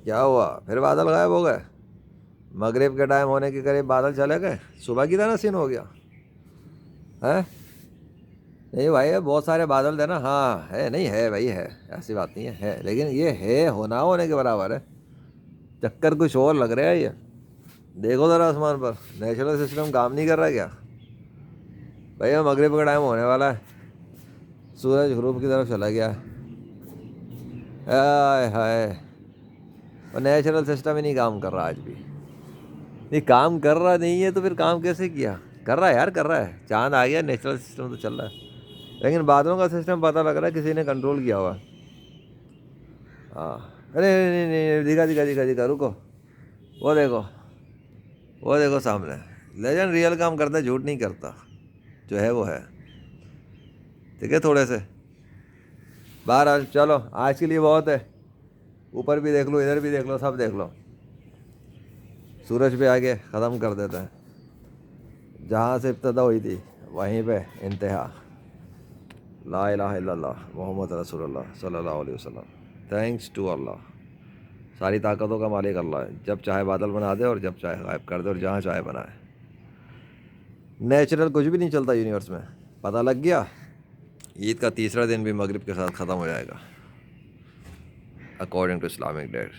کیا ہوا؟ پھر بادل غائب ہو گئے؟ مغرب کے ٹائم ہونے کے قریب بادل چلے گئے، صبح کی طرح سین ہو گیا ہے؟ نہیں بھائی، بہت سارے بادل تھے نا. ہاں ہے، نہیں ہے بھائی، ہے، ایسی بات نہیں ہے، لیکن یہ ہے ہونا ہونے کے برابر ہے. چکر کچھ اور لگ رہا ہے یہ. دیکھو ذرا آسمان پر، نیچرل سسٹم کام نہیں کر رہا کیا بھائی؟ مغرب کا ٹائم ہونے والا ہے، سورج غروب کی طرف چلا گیا ہے. ہائے ہائے، اور نیچرل سسٹم ہی نہیں کام کر رہا آج بھی. نہیں کام کر رہا نہیں ہے تو پھر کام کیسے کیا؟ کر رہا ہے یار، کر رہا ہے. چاند آ گیا، نیچرل سسٹم تو چل رہا ہے، لیکن بادلوں کا سسٹم پتہ لگ رہا ہے کسی نے کنٹرول کیا ہوا. ہاں، ارے نہیں نہیں، دکھا دکھا دکھا دکھا، رکو، وہ دیکھو، وہ دیکھو سامنے. لیجنڈ ریئل کام کرتا ہے، جھوٹ نہیں کرتا، جو ہے وہ ہے. ٹھیک ہے، تھوڑے سے باہر. چلو آج کے لیے بہت ہے. اوپر بھی دیکھ لو، ادھر بھی دیکھ لو، سب دیکھ لو. سورج پہ آگے ختم کر دیتا ہے، جہاں سے ابتدا ہوئی تھی وہیں پہ انتہا. لا الہ الا اللہ محمد رسول اللہ صلی اللہ علیہ وسلم. تھینکس ٹو اللہ. ساری طاقتوں کا مالک اللہ ہے، جب چاہے بادل بنا دے اور جب چاہے غائب کر دے اور جہاں چاہے بنائے. نیچرل کچھ بھی نہیں چلتا یونیورس میں. پتہ لگ گیا؟ عید کا تیسرا دن بھی مغرب کے ساتھ ختم ہو جائے گا اکارڈنگ ٹو اسلامک ڈیٹ.